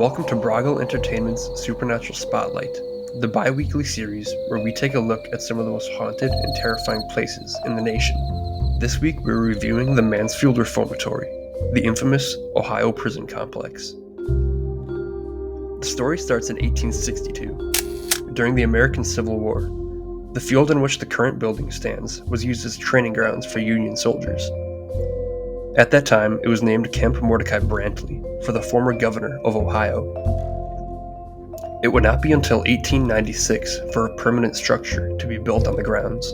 Welcome to Broggle Entertainment's Supernatural Spotlight, the bi-weekly series where we take a look at some of the most haunted and terrifying places in the nation. This week we're reviewing the Mansfield Reformatory, the infamous Ohio prison complex. The story starts in 1862. During the American Civil War, the field in which the current building stands was used as training grounds for Union soldiers. At that time, it was named Camp Mordecai Brantley for the former governor of Ohio. It would not be until 1896 for a permanent structure to be built on the grounds,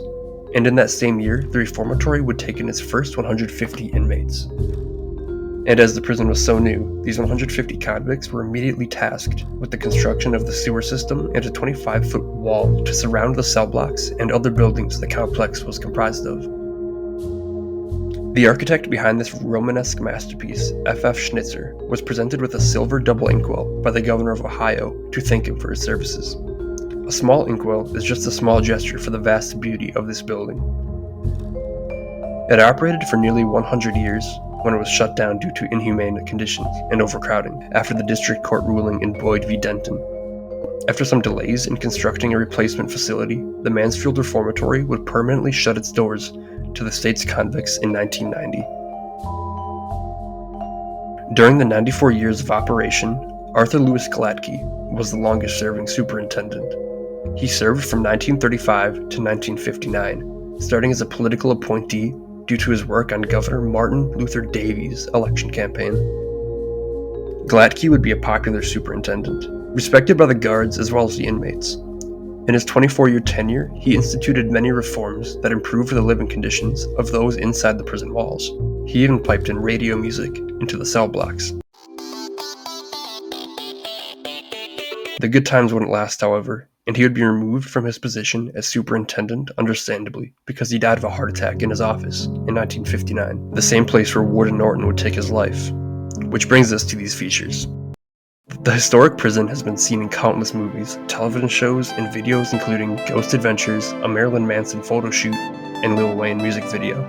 and in that same year, the reformatory would take in its first 150 inmates. And as the prison was so new, these 150 convicts were immediately tasked with the construction of the sewer system and a 25-foot wall to surround the cell blocks and other buildings the complex was comprised of. The architect behind this Romanesque masterpiece, F.F. Schnitzer, was presented with a silver double inkwell by the governor of Ohio to thank him for his services. A small inkwell is just a small gesture for the vast beauty of this building. It operated for nearly 100 years, when it was shut down due to inhumane conditions and overcrowding after the district court ruling in Boyd v. Denton. After some delays in constructing a replacement facility, the Mansfield Reformatory would permanently shut its doors to the state's convicts in 1990. During the 94 years of operation, Arthur Lewis Gladkey was the longest-serving superintendent. He served from 1935 to 1959, starting as a political appointee due to his work on Governor Martin Luther Davies' election campaign. Gladkey would be a popular superintendent, respected by the guards as well as the inmates. In his 24-year tenure, he instituted many reforms that improved the living conditions of those inside the prison walls. He even piped in radio music into the cell blocks. The good times wouldn't last, however, and he would be removed from his position as superintendent, understandably, because he died of a heart attack in his office in 1959, the same place where Warden Norton would take his life. Which brings us to these features. The historic prison has been seen in countless movies, television shows, and videos including Ghost Adventures, a Marilyn Manson photo shoot, and Lil Wayne music video.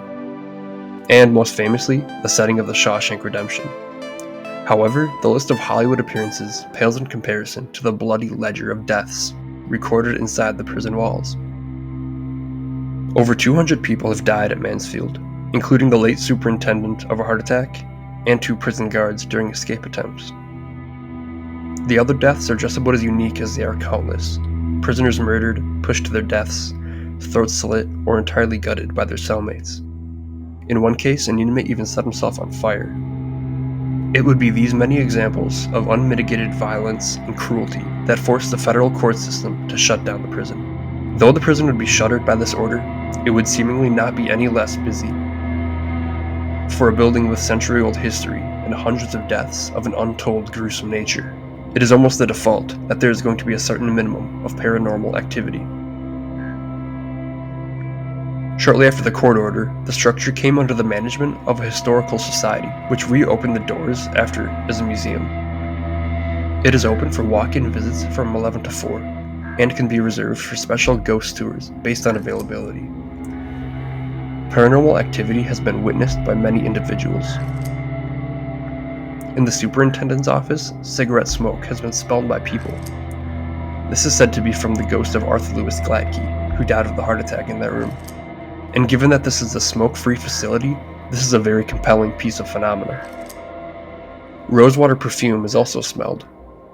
And most famously, the setting of the Shawshank Redemption. However, the list of Hollywood appearances pales in comparison to the bloody ledger of deaths recorded inside the prison walls. Over 200 people have died at Mansfield, including the late superintendent of a heart attack and 2 prison guards during escape attempts. The other deaths are just about as unique as they are countless. Prisoners murdered, pushed to their deaths, throats slit, or entirely gutted by their cellmates. In one case, an inmate even set himself on fire. It would be these many examples of unmitigated violence and cruelty that forced the federal court system to shut down the prison. Though the prison would be shuttered by this order, it would seemingly not be any less busy. For a building with century-old history and hundreds of deaths of an untold gruesome nature, it is almost the default that there is going to be a certain minimum of paranormal activity. Shortly after the court order, the structure came under the management of a historical society, which reopened the doors after as a museum. It is open for walk-in visits from 11 to 4, and can be reserved for special ghost tours based on availability. Paranormal activity has been witnessed by many individuals. In the superintendent's office, cigarette smoke has been smelled by people. This is said to be from the ghost of Arthur Lewis Gladkey, who died of the heart attack in that room. And given that this is a smoke-free facility, this is a very compelling piece of phenomena. Rosewater perfume is also smelled,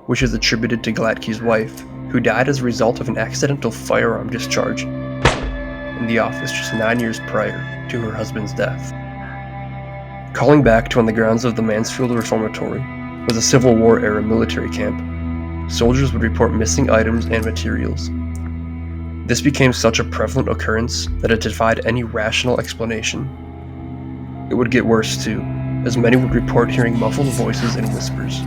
which is attributed to Gladkey's wife, who died as a result of an accidental firearm discharge in the office just 9 years prior to her husband's death. Calling back to on the grounds of the Mansfield Reformatory was a Civil War-era military camp. Soldiers would report missing items and materials. This became such a prevalent occurrence that it defied any rational explanation. It would get worse too, as many would report hearing muffled voices and whispers.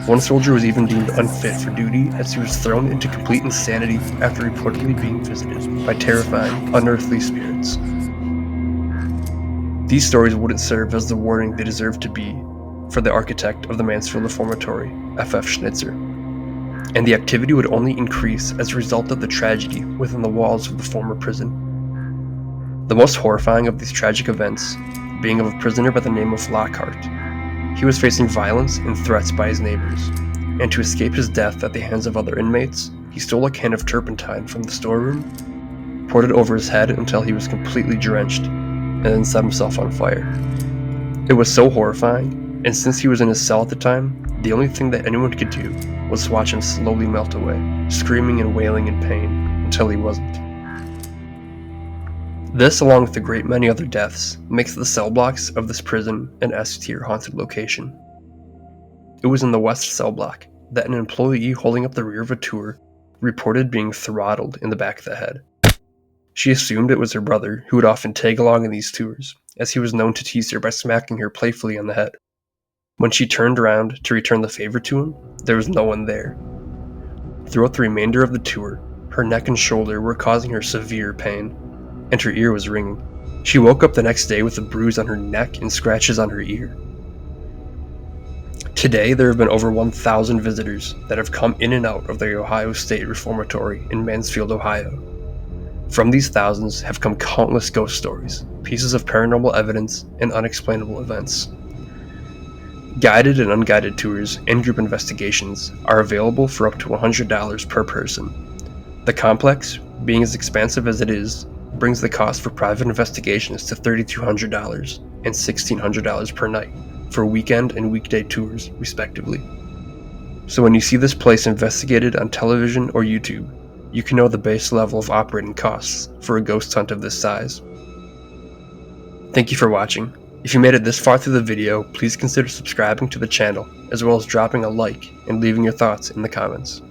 One soldier was even deemed unfit for duty as he was thrown into complete insanity after reportedly being visited by terrifying, unearthly spirits. These stories wouldn't serve as the warning they deserved to be for the architect of the Mansfield Reformatory, F.F. Schnitzer, and the activity would only increase as a result of the tragedy within the walls of the former prison. The most horrifying of these tragic events being of a prisoner by the name of Lockhart. He was facing violence and threats by his neighbors. and to escape his death at the hands of other inmates, he stole a can of turpentine from the storeroom, poured it over his head until he was completely drenched, and then set himself on fire. It was so horrifying, and since he was in his cell at the time, the only thing that anyone could do was watch him slowly melt away, screaming and wailing in pain until he wasn't. This, along with a great many other deaths, makes the cell blocks of this prison an S-tier haunted location. It was in the west cell block that an employee holding up the rear of a tour reported being throttled in the back of the head. She assumed it was her brother, who would often tag along in these tours, as he was known to tease her by smacking her playfully on the head. When she turned around to return the favor to him, there was no one there. Throughout the remainder of the tour, her neck and shoulder were causing her severe pain, and her ear was ringing. She woke up the next day with a bruise on her neck and scratches on her ear. Today, there have been over 1,000 visitors that have come in and out of the Ohio State Reformatory in Mansfield, Ohio. From these thousands have come countless ghost stories, pieces of paranormal evidence, and unexplainable events. Guided and unguided tours and group investigations are available for up to $100 per person. The complex, being as expansive as it is, brings the cost for private investigations to $3,200 and $1,600 per night for weekend and weekday tours, respectively. So when you see this place investigated on television or YouTube, you can know the base level of operating costs for a ghost hunt of this size. Thank you for watching. If you made it this far through the video, please consider subscribing to the channel, as well as dropping a like and leaving your thoughts in the comments.